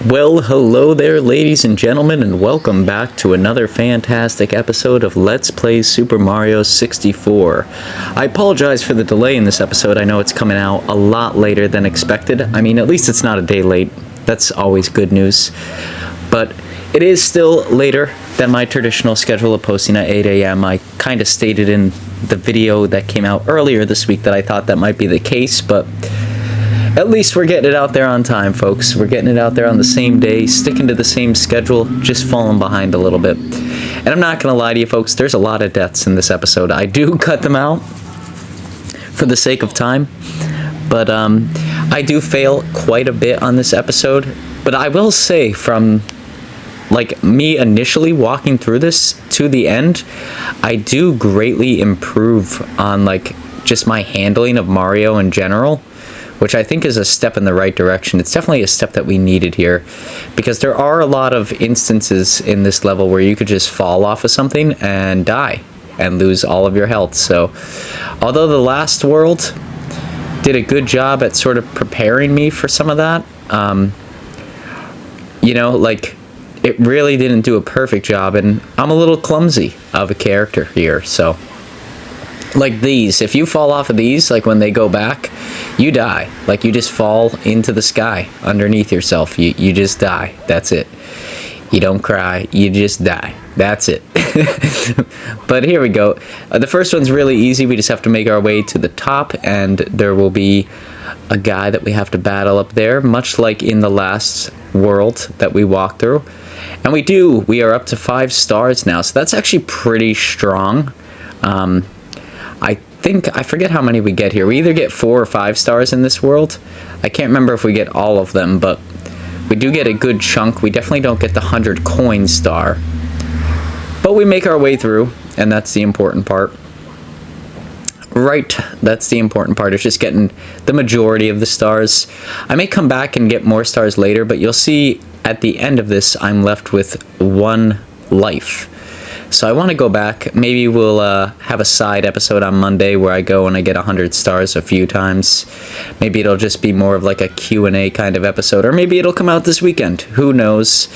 Well, hello there, ladies and gentlemen, and welcome back to another fantastic episode of Let's Play Super Mario 64. I apologize for the delay in this episode. I know it's coming out a lot later than expected. I mean, at least it's not a day late. That's always good news. But it is still later than my traditional schedule of posting at 8 a.m. I kind of stated in the video that came out earlier this week that I thought that might be the case, but at least we're getting it out there on time, folks. We're getting it out there on the same day, sticking to the same schedule, just falling behind a little bit. And I'm not going to lie to you, folks, there's a lot of deaths in this episode. I do cut them out for the sake of time, but I do fail quite a bit on this episode. But I will say, from like me initially walking through this to the end, I do greatly improve on like just my handling of Mario in general, which I think is a step in the right direction. It's definitely a step that we needed here, because there are a lot of instances in this level where you could just fall off of something and die and lose all of your health. So although the last world did a good job at sort of preparing me for some of that, you know, like it really didn't do a perfect job, and I'm a little clumsy of a character here. So like these, if you fall off of these, like when they go back, you die. Like you just fall into the sky underneath yourself. You just die. That's it. You don't cry. You just die. That's it. But here we go. The first one's really easy. We just have to make our way to the top, and there will be a guy that we have to battle up there, much like in the last world that we walked through. And we are up to 5 stars now, so that's actually pretty strong. I forget how many we get here. We either get 4 or 5 stars in this world. I can't remember if we get all of them, but we do get a good chunk. We definitely don't get the 100 coin star, but we make our way through, and that's the important part. Right, that's the important part. It's just getting the majority of the stars. I may come back and get more stars later, but you'll see at the end of this, I'm left with 1 life. So I want to go back. Maybe we'll have a side episode on Monday where I go and I get 100 stars a few times. Maybe it'll just be more of like a Q&A kind of episode, or maybe it'll come out this weekend. Who knows?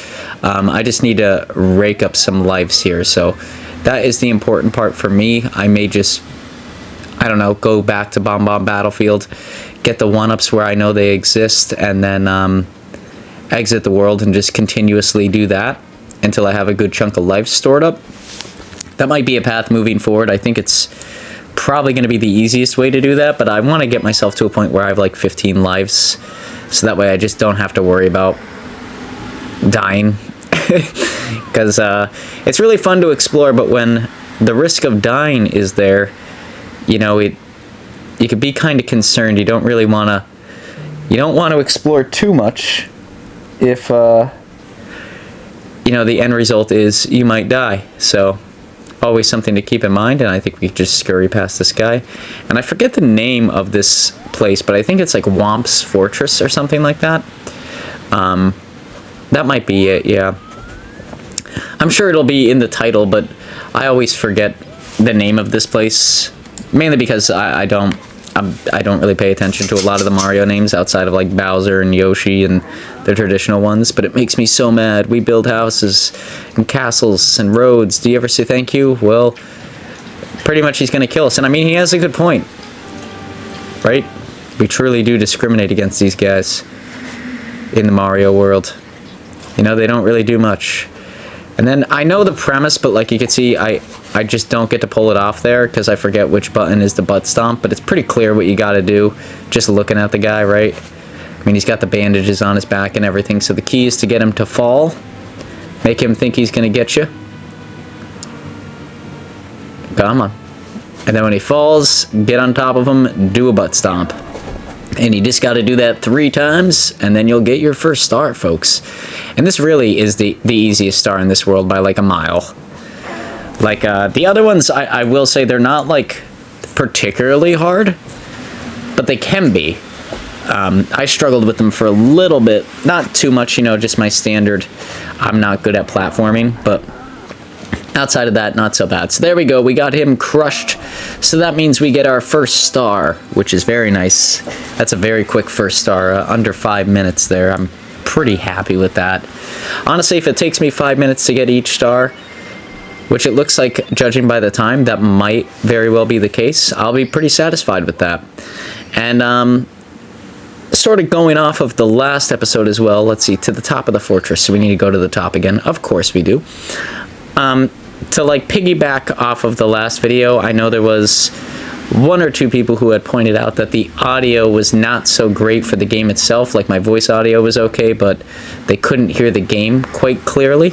I just need to rake up some lives here. So that is the important part for me. I may just, I don't know, go back to Bomb Bomb Battlefield, get the 1-ups where I know they exist, and then exit the world and just continuously do that until I have a good chunk of life stored up. That might be a path moving forward. I think it's probably going to be the easiest way to do that, but I want to get myself to a point where I have like 15 lives, so that way I just don't have to worry about dying. Because it's really fun to explore, but when the risk of dying is there, you know, you could be kind of concerned. You don't want to explore too much if you know, the end result is you might die. So always something to keep in mind, and I think we just scurry past this guy. And I forget the name of this place, but I think it's like Whomp's Fortress or something like that. That might be it, yeah. I'm sure it'll be in the title, but I always forget the name of this place, mainly because I don't really pay attention to a lot of the Mario names outside of like Bowser and Yoshi and the traditional ones, but it makes me so mad. We build houses and castles and roads. Do you ever say thank you? Well, pretty much he's going to kill us. And I mean, he has a good point, right? We truly do discriminate against these guys in the Mario world. You know, they don't really do much. And then I know the premise, but like you can see, I just don't get to pull it off there because I forget which button is the butt stomp, but it's pretty clear what you got to do just looking at the guy, right? I mean, he's got the bandages on his back and everything, so the key is to get him to fall, make him think he's going to get you. Come on. And then when he falls, get on top of him, do a butt stomp. And you just got to do that 3 times, and then you'll get your first star, folks. And this really is the easiest star in this world by like a mile. Like the other ones, I will say they're not like particularly hard, but they can be. I struggled with them for a little bit, not too much, you know, just my standard. I'm not good at platforming, but outside of that, not so bad. So there we go. We got him crushed. So that means we get our first star, which is very nice. That's a very quick first star, under 5 minutes there. I'm pretty happy with that. Honestly, if it takes me 5 minutes to get each star, which it looks like, judging by the time, that might very well be the case, I'll be pretty satisfied with that. And sort of going off of the last episode as well, let's see, to the top of the fortress. So we need to go to the top again. Of course we do. To like piggyback off of the last video, I know there was one or two people who had pointed out that the audio was not so great for the game itself. Like my voice audio was okay, but they couldn't hear the game quite clearly.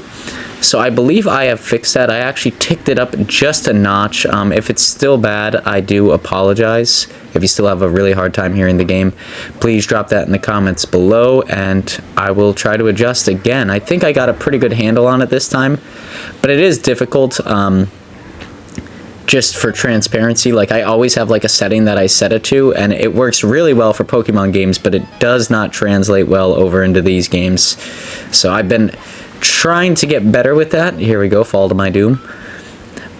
So I believe I have fixed that. I actually ticked it up just a notch. If it's still bad, I do apologize. If you still have a really hard time hearing the game, please drop that in the comments below, and I will try to adjust again. I think I got a pretty good handle on it this time, but it is difficult. Just for transparency, like I always have like a setting that I set it to, and it works really well for Pokemon games, but it does not translate well over into these games. So I've been trying to get better with that. Here we go, fall to my doom.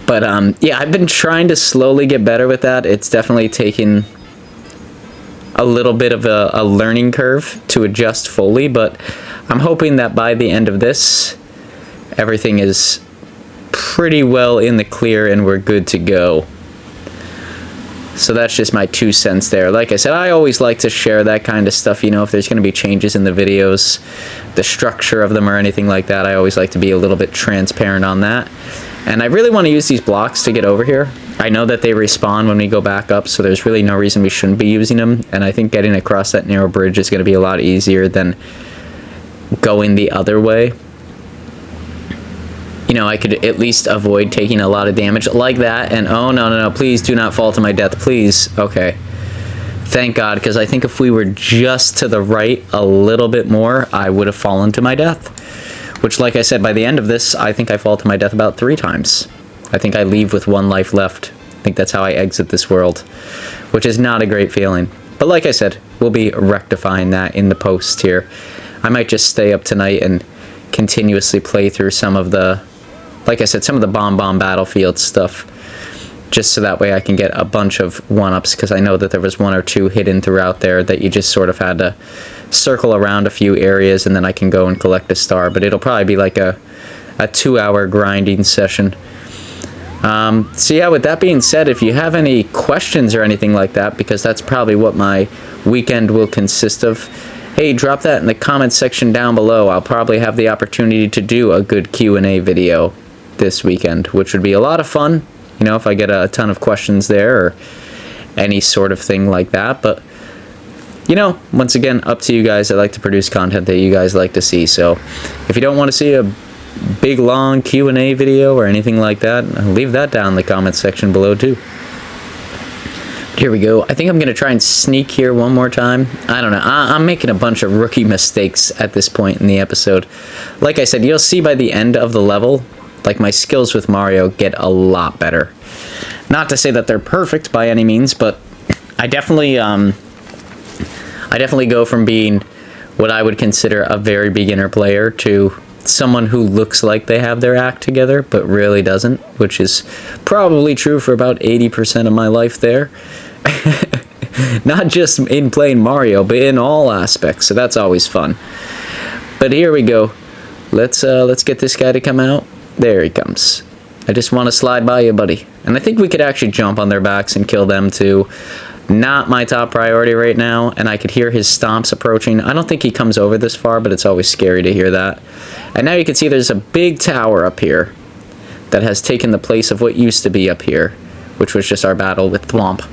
But yeah, I've been trying to slowly get better with that. It's definitely taken a little bit of a learning curve to adjust fully, but I'm hoping that by the end of this, everything is pretty well in the clear and we're good to go. So that's just my 2 cents there. Like I said, I always like to share that kind of stuff, you know, if there's going to be changes in the videos, the structure of them or anything like that, I always like to be a little bit transparent on that. And I really want to use these blocks to get over here. I know that they respawn when we go back up, so there's really no reason we shouldn't be using them. And I think getting across that narrow bridge is going to be a lot easier than going the other way. You know, I could at least avoid taking a lot of damage like that. And oh, no, please do not fall to my death, please. Okay. Thank God, because I think if we were just to the right a little bit more, I would have fallen to my death. Which, like I said, by the end of this, I think I fall to my death about 3 times. I think I leave with 1 life left. I think that's how I exit this world, which is not a great feeling. But like I said, we'll be rectifying that in the post here. I might just stay up tonight and continuously play through some of the, like I said, some of the Bomb Battlefield stuff, just so that way I can get a bunch of 1-ups, because I know that there was 1 or 2 hidden throughout there that you just sort of had to circle around a few areas and then I can go and collect a star. But it'll probably be like a 2-hour grinding session. So yeah, with that being said, if you have any questions or anything like that, because that's probably what my weekend will consist of, hey, drop that in the comments section down below. I'll probably have the opportunity to do a good Q&A video this weekend, which would be a lot of fun, you know, if I get a ton of questions there or any sort of thing like that. But, you know, once again, up to you guys. I like to produce content that you guys like to see. So if you don't want to see a big, long Q&A video or anything like that, leave that down in the comments section below, too. Here we go. I think I'm going to try and sneak here one more time. I don't know. I'm making a bunch of rookie mistakes at this point in the episode. Like I said, you'll see by the end of the level, like my skills with Mario get a lot better. Not to say that they're perfect by any means, but I definitely go from being what I would consider a very beginner player to someone who looks like they have their act together but really doesn't, which is probably true for about 80% of my life there. Not just in playing Mario, but in all aspects, so that's always fun. But here we go. Let's get this guy to come out. There he comes. I just want to slide by you, buddy. And I think we could actually jump on their backs and kill them too. Not my top priority right now, and I could hear his stomps approaching. I don't think he comes over this far, but it's always scary to hear that. And now you can see there's a big tower up here that has taken the place of what used to be up here, which was just our battle with Whomp.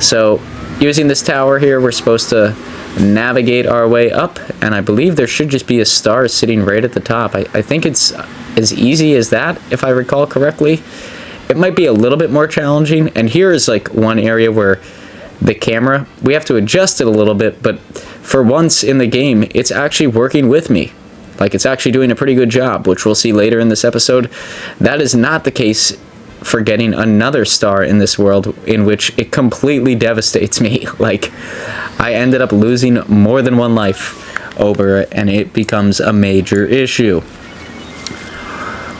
So using this tower here, we're supposed to navigate our way up, and I believe there should just be a star sitting right at the top. I think it's as easy as that, if I recall correctly. It might be a little bit more challenging, and here is like one area where the camera, we have to adjust it a little bit, but for once in the game, it's actually working with me. Like, it's actually doing a pretty good job, which we'll see later in this episode. That is not the case for getting another star in this world, in which it completely devastates me. Like, I ended up losing more than 1 life over it, and it becomes a major issue.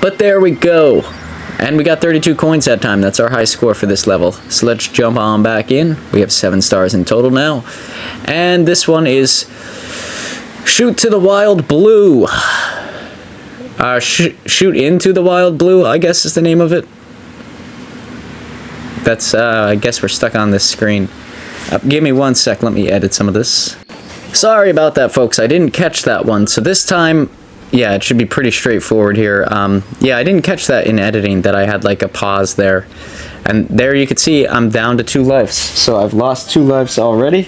But there we go. And we got 32 coins that time. That's our high score for this level. So let's jump on back in. We have 7 stars in total now. And this one is Shoot to the wild blue. Shoot into the wild blue, I guess is the name of it. That's, I guess we're stuck on this screen. Give me 1 sec, let me edit some of this. Sorry about that, folks, I didn't catch that one. So this time, yeah, it should be pretty straightforward here. Yeah, I didn't catch that in editing, that I had like a pause there. And there you can see I'm down to 2 lives. So I've lost 2 lives already,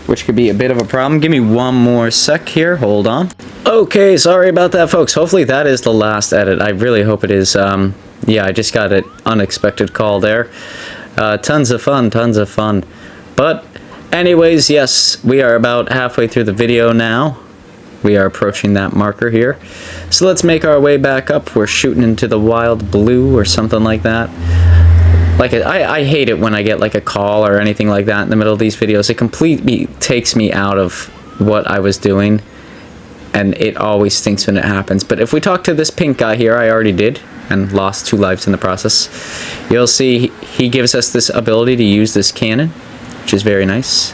which could be a bit of a problem. Give me 1 more sec here, hold on. Okay, sorry about that, folks. Hopefully that is the last edit. I really hope it is. Yeah, I just got an unexpected call there. Tons of fun, tons of fun. But anyways, yes, we are about halfway through the video now. We are approaching that marker here. So let's make our way back up. We're shooting into the wild blue or something like that. Like, I hate it when I get like a call or anything like that in the middle of these videos. It completely takes me out of what I was doing. And it always stinks when it happens. But if we talk to this pink guy here, I already did, and lost 2 lives in the process. You'll see he gives us this ability to use this cannon, which is very nice.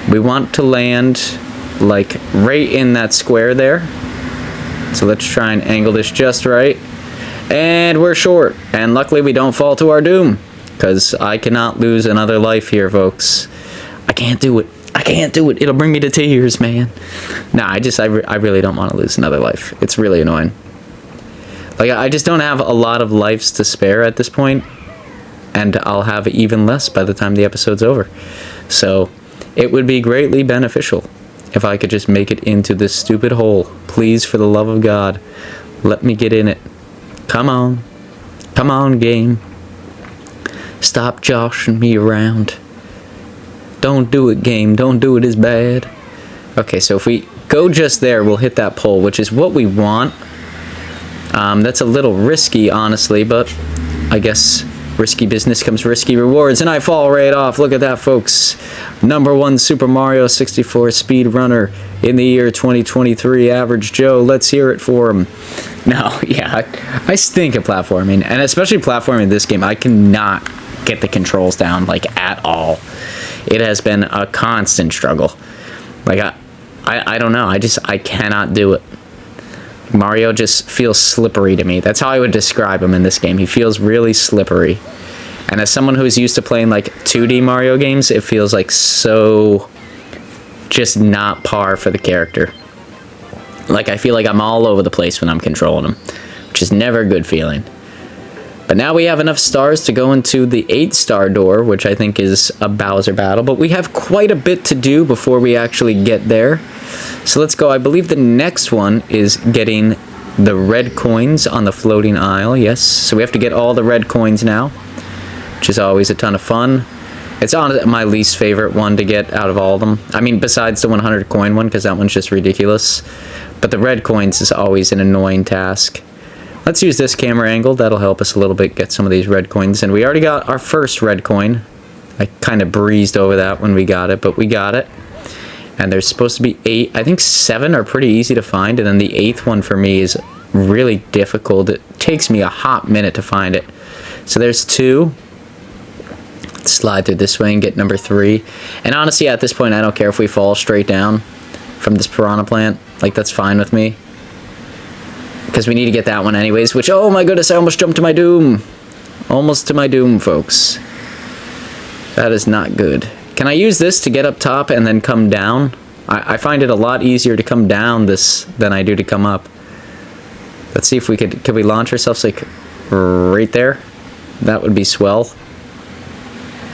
We want to land like right in that square there. So let's try and angle this just right. And we're short. And luckily we don't fall to our doom, because I cannot lose another life here, folks. I can't do it. I can't do it. It'll bring me to tears, man. Nah, I really don't want to lose another life. It's really annoying. Like, I just don't have a lot of lives to spare at this point, and I'll have even less by the time the episode's over. So, it would be greatly beneficial if I could just make it into this stupid hole. Please, for the love of God, let me get in it. Come on. Come on, game. Stop joshing me around. Don't do it, game. Don't do it, is bad. Okay, so if we go just there, we'll hit that pole, which is what we want. That's a little risky, honestly, but I guess risky business comes risky rewards, and I fall right off. Look at that, folks. #1 Super Mario 64 speedrunner in the year 2023, Average Joe. Let's hear it for him. No, yeah, I stink at platforming, and especially platforming this game. I cannot get the controls down, like, at all. It has been a constant struggle. Like, I don't know. I cannot do it. Mario just feels slippery to me. That's how I would describe him in this game. He feels really slippery. And as someone who's used to playing, like, 2D Mario games, it feels like so just not par for the character. Like, I feel like I'm all over the place when I'm controlling him, which is never a good feeling. But now we have enough stars to go into the 8-star door, which I think is a Bowser battle. But we have quite a bit to do before we actually get there. So let's go. I believe the next one is getting the red coins on the floating isle. Yes, so we have to get all the red coins now, which is always a ton of fun. It's on my least favorite one to get out of all of them. I mean, besides the 100 coin one, because that one's just ridiculous. But the red coins is always an annoying task. Let's use this camera angle. That'll help us a little bit get some of these red coins. And we already got our first red coin. I kind of breezed over that when we got it, but we got it. And there's supposed to be 8. I think 7 are pretty easy to find. And then the 8th one for me is really difficult. It takes me a hot minute to find it. So there's 2. Let's slide through this way and get number 3. And honestly, at this point, I don't care if we fall straight down from this piranha plant. Like, that's fine with me. Because we need to get that one anyways, which, oh my goodness, I almost jumped to my doom. Almost to my doom, folks. That is not good. Can I use this to get up top and then come down? I find it a lot easier to come down this than I do to come up. Let's see if we could we launch ourselves, like, right there? That would be swell.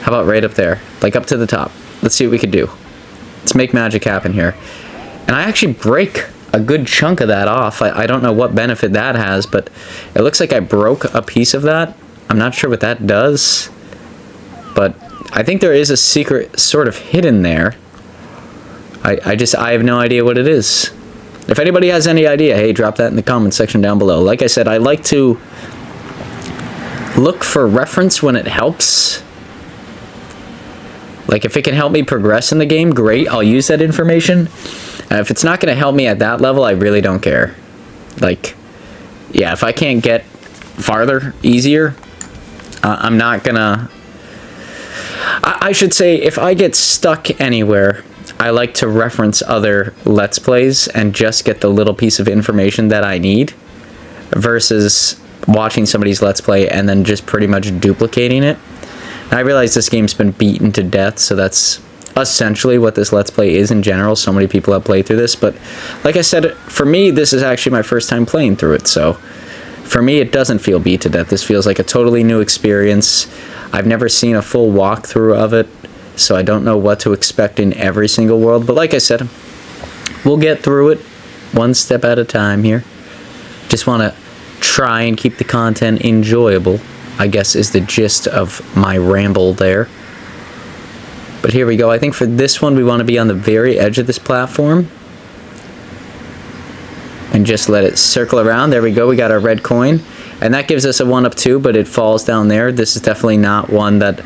How about right up there? Like, up to the top. Let's see what we could do. Let's make magic happen here. And I actually break a good chunk of that off. I don't know what benefit that has, but it looks like I broke a piece of that. I'm not sure what that does, but I think there is a secret sort of hidden there. I have no idea what it is. If anybody has any idea, hey, drop that in the comment section down below. Like I said, I like to look for reference when it helps. Like, if it can help me progress in the game, great, I'll use that information. If it's not going to help me at that level, I really don't care. Like, yeah, if I can't get farther easier, I'm not going to... I should say, if I get stuck anywhere, I like to reference other Let's Plays and just get the little piece of information that I need versus watching somebody's Let's Play and then just pretty much duplicating it. And I realize this game's been beaten to death, so that's essentially what this Let's Play is in general. So many people have played through this, but like I said, for me, this is actually my first time playing through it, so for me, it doesn't feel beat to death. This feels like a totally new experience. I've never seen a full walkthrough of it, so I don't know what to expect in every single world. But like I said, we'll get through it one step at a time here. Just want to try and keep the content enjoyable, I guess is the gist of my ramble there. But here we go. I think for this one, we want to be on the very edge of this platform. And just let it circle around. There we go. We got our red coin. And that gives us a 1-up-2, but it falls down there. This is definitely not one that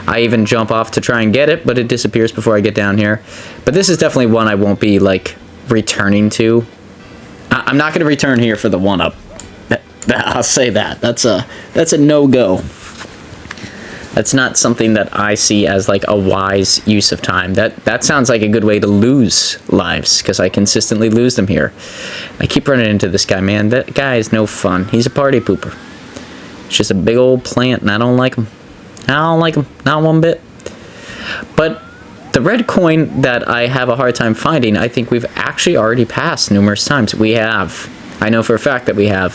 I even jump off to try and get it, but it disappears before I get down here. But this is definitely one I won't be, like, returning to. I'm not going to return here for the 1-up. I'll say that. That's a no-go. That's not something that I see as like a wise use of time. That sounds like a good way to lose lives, because I consistently lose them here. I keep running into this guy, man. That guy is no fun. He's a party pooper. It's just a big old plant, and I don't like him. I don't like him, not one bit. But the red coin that I have a hard time finding, I think we've actually already passed numerous times. We have. I know for a fact that we have.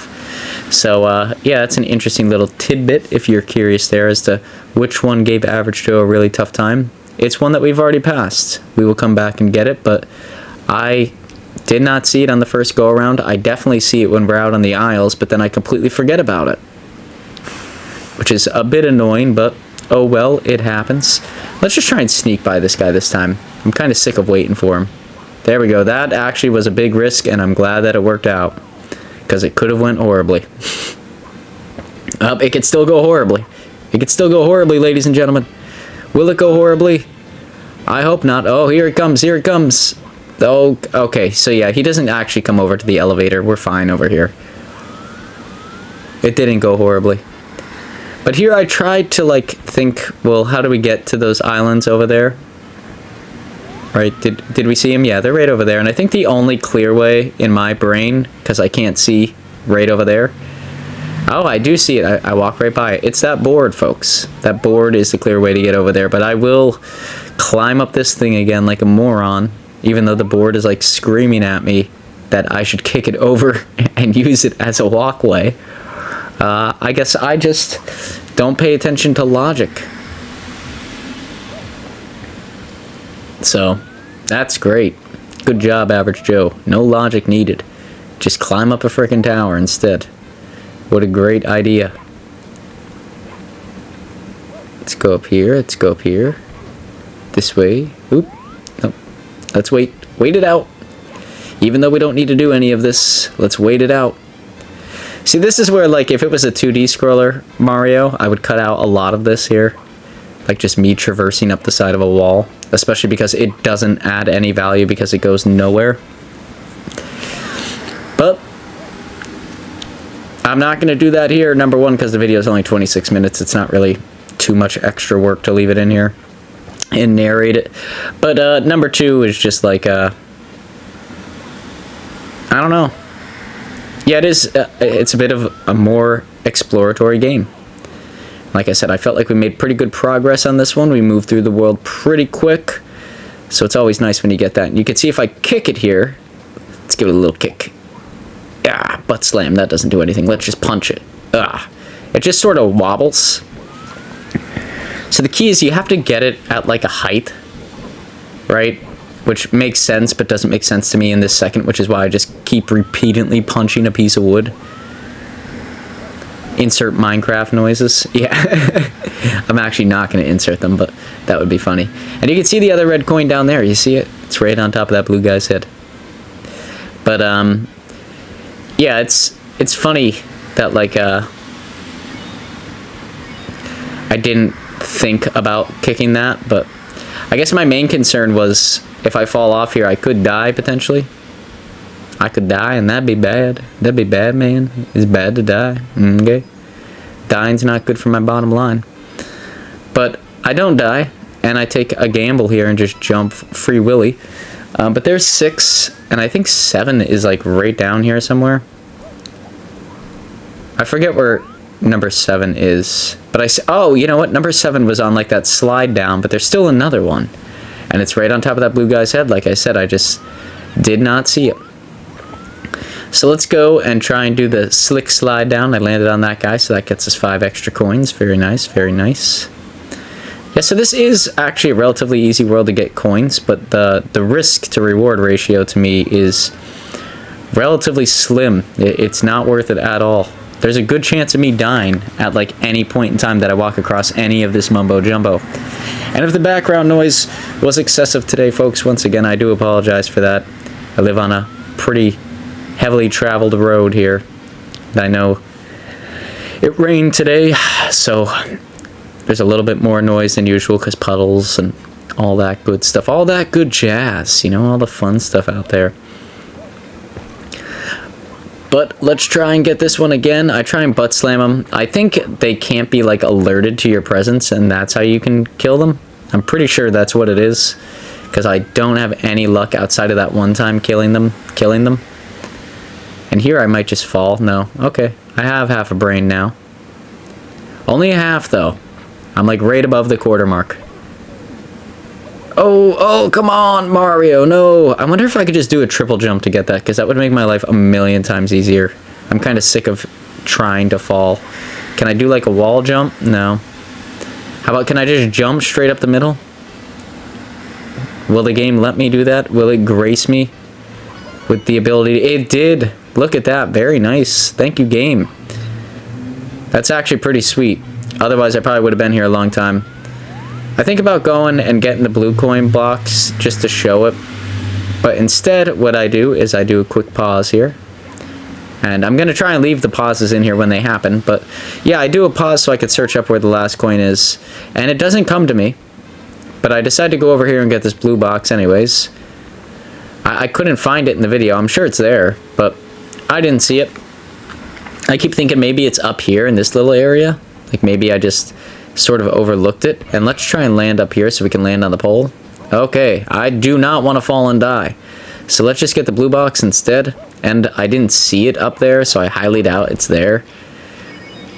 So, yeah, that's an interesting little tidbit if you're curious there as to which one gave Average Joe a really tough time. It's one that we've already passed. We will come back and get it, but I did not see it on the first go-around. I definitely see it when we're out on the aisles, but then I completely forget about it, which is a bit annoying, but oh well, it happens. Let's just try and sneak by this guy this time. I'm kind of sick of waiting for him. There we go. That actually was a big risk, and I'm glad that it worked out, because it could have went horribly. It could still go horribly. It could still go horribly, ladies and gentlemen. Will it go horribly? I hope not. Oh, here it comes. Here it comes. Oh, okay. So, yeah, he doesn't actually come over to the elevator. We're fine over here. It didn't go horribly. But here I tried to, like, think, well, how do we get to those islands over there? Right, did we see them? Yeah, they're right over there. And I think the only clear way in my brain, because I can't see right over there. Oh, I do see it. I walk right by it. It's that board, folks. That board is the clear way to get over there. But I will climb up this thing again like a moron, even though the board is like screaming at me that I should kick it over and use it as a walkway. I guess I just don't pay attention to logic. So, that's great. Good job, Average Joe. No logic needed. Just climb up a frickin' tower instead. What a great idea. Let's go up here. Let's go up here. This way. Oop. Nope. Let's wait. Wait it out. Even though we don't need to do any of this, let's wait it out. See, this is where, like, if it was a 2D scroller Mario, I would cut out a lot of this here. Like, just me traversing up the side of a wall. Especially because it doesn't add any value because it goes nowhere. But I'm not going to do that here. Number one, because the video is only 26 minutes. It's not really too much extra work to leave it in here and narrate it. But number two is just like, I don't know. Yeah, it is. It's a bit of a more exploratory game. Like I said, I felt like we made pretty good progress on this one. We moved through the world pretty quick. So it's always nice when you get that. And you can see if I kick it here. Let's give it a little kick. Ah, butt slam. That doesn't do anything. Let's just punch it. Ah. It just sort of wobbles. So the key is you have to get it at like a height. Right? Which makes sense, but doesn't make sense to me in this second. Which is why I just keep repeatedly punching a piece of wood. Insert Minecraft noises. Yeah. I'm actually not going to insert them, but that would be funny. And you can see the other red coin down there. You see it? It's right on top of that blue guy's head. But, yeah, it's funny that, like, I didn't think about kicking that, but I guess my main concern was if I fall off here, I could die, potentially. I could die, and that'd be bad. That'd be bad, man. It's bad to die. Okay? Dying's not good for my bottom line. But I don't die, and I take a gamble here and just jump free willy. But there's 6, and I think 7 is like right down here somewhere. I forget where number 7 is, but oh, you know what? Number 7 was on like that slide down, but there's still another one, and it's right on top of that blue guy's head. Like I said, I just did not see it. So let's go and try and do the slick slide down. I landed on that guy, so that gets us 5 extra coins. Very nice, very nice. Yeah, so this is actually a relatively easy world to get coins, but the risk to reward ratio to me is relatively slim. It's not worth it at all. There's a good chance of me dying at like any point in time that I walk across any of this mumbo jumbo. And if the background noise was excessive today, folks, once again, I do apologize for that. I live on a pretty heavily traveled road here. I know it rained today, so there's a little bit more noise than usual because puddles and all that good stuff, all that good jazz, you know, all the fun stuff out there. But let's try and get this one again. I try and butt slam them. I think they can't be like alerted to your presence, and that's how you can kill them. I'm pretty sure that's what it is, because I don't have any luck outside of that one time killing them. And here I might just fall. No. Okay. I have half a brain now. Only a half, though. I'm like right above the quarter mark. Oh, come on, Mario. No. I wonder if I could just do a triple jump to get that, because that would make my life a million times easier. I'm kind of sick of trying to fall. Can I do like a wall jump? No. How about, can I just jump straight up the middle? Will the game let me do that? Will it grace me with the ability? It did. Look at that. Very nice. Thank you, game. That's actually pretty sweet. Otherwise, I probably would have been here a long time. I think about going and getting the blue coin blocks just to show it. But instead, what I do is I do a quick pause here. And I'm going to try and leave the pauses in here when they happen. But yeah, I do a pause so I could search up where the last coin is. And it doesn't come to me. But I decide to go over here and get this blue box anyways. I couldn't find it in the video. I'm sure it's there, but I didn't see it. I keep thinking maybe it's up here in this little area. Like maybe I just sort of overlooked it. And let's try and land up here so we can land on the pole. Okay, I do not want to fall and die. So let's just get the blue box instead. And I didn't see it up there, so I highly doubt it's there.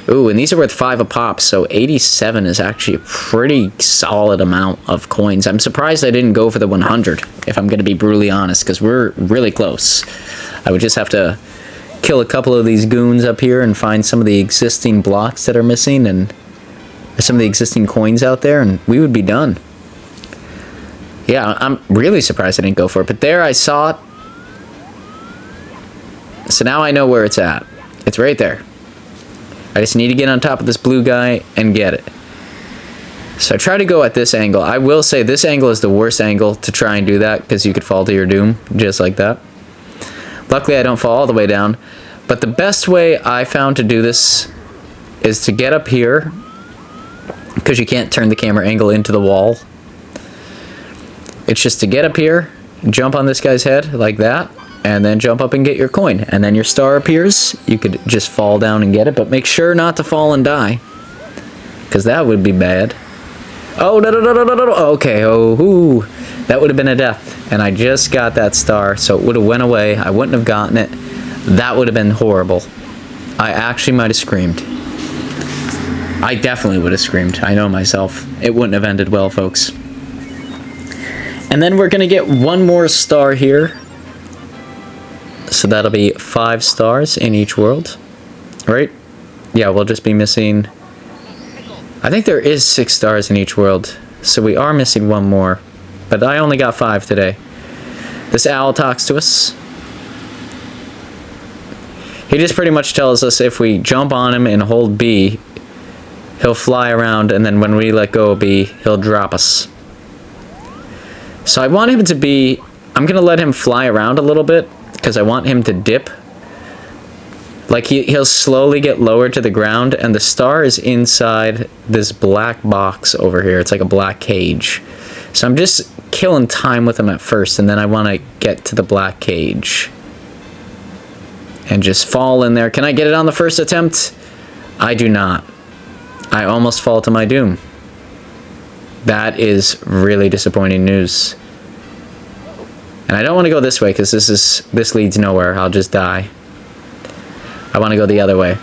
Ooh, and these are worth 5 a pop, so 87 is actually a pretty solid amount of coins. I'm surprised I didn't go for the 100, if I'm going to be brutally honest, because we're really close. I would just have to kill a couple of these goons up here and find some of the existing blocks that are missing and some of the existing coins out there, and we would be done. Yeah, I'm really surprised I didn't go for it, but there I saw it. So now I know where it's at. It's right there. I just need to get on top of this blue guy and get it. So I try to go at this angle. I will say this angle is the worst angle to try and do that, because you could fall to your doom just like that. Luckily I don't fall all the way down. But the best way I found to do this is to get up here, because you can't turn the camera angle into the wall. It's just to get up here, jump on this guy's head like that, and then jump up and get your coin. And then your star appears. You could just fall down and get it, but make sure not to fall and die, because that would be bad. Oh, no. Okay, oh, that would have been a death. And I just got that star, so it would have went away. I wouldn't have gotten it. That would have been horrible. I actually might have screamed. I definitely would have screamed. I know myself. It wouldn't have ended well, folks. And then we're going to get one more star here. So that'll be 5 stars in each world, right? Yeah, we'll just be missing... I think there is 6 stars in each world, so we are missing one more. But I only got 5 today. This owl talks to us. He just pretty much tells us if we jump on him and hold B, he'll fly around, and then when we let go of B, he'll drop us. So I want him to be... I'm going to let him fly around a little bit, because I want him to dip. Like he'll slowly get lowered to the ground, and the star is inside this black box over here. It's like a black cage. So I'm just killing time with him at first, and then I want to get to the black cage. And just fall in there. Can I get it on the first attempt? I do not. I almost fall to my doom. That is really disappointing news. And I don't want to go this way because this leads nowhere. I'll just die. I want to go the other way.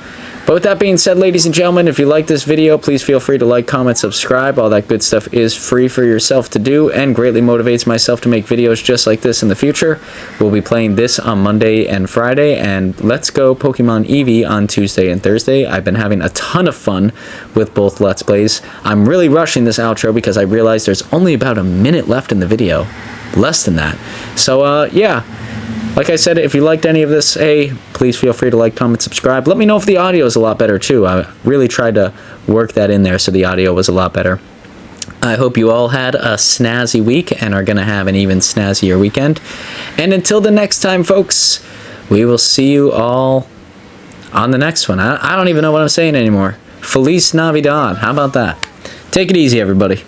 But with that being said, ladies and gentlemen, if you like this video, please feel free to like, comment, subscribe. All that good stuff is free for yourself to do and greatly motivates myself to make videos just like this in the future. We'll be playing this on Monday and Friday, and Let's Go Pokemon Eevee on Tuesday and Thursday. I've been having a ton of fun with both Let's Plays. I'm really rushing this outro because I realized there's only about a minute left in the video. Less than that. So, yeah. Like I said, if you liked any of this, hey, please feel free to like, comment, subscribe. Let me know if the audio is a lot better, too. I really tried to work that in there so the audio was a lot better. I hope you all had a snazzy week and are going to have an even snazzier weekend. And until the next time, folks, we will see you all on the next one. I don't even know what I'm saying anymore. Feliz Navidad. How about that? Take it easy, everybody.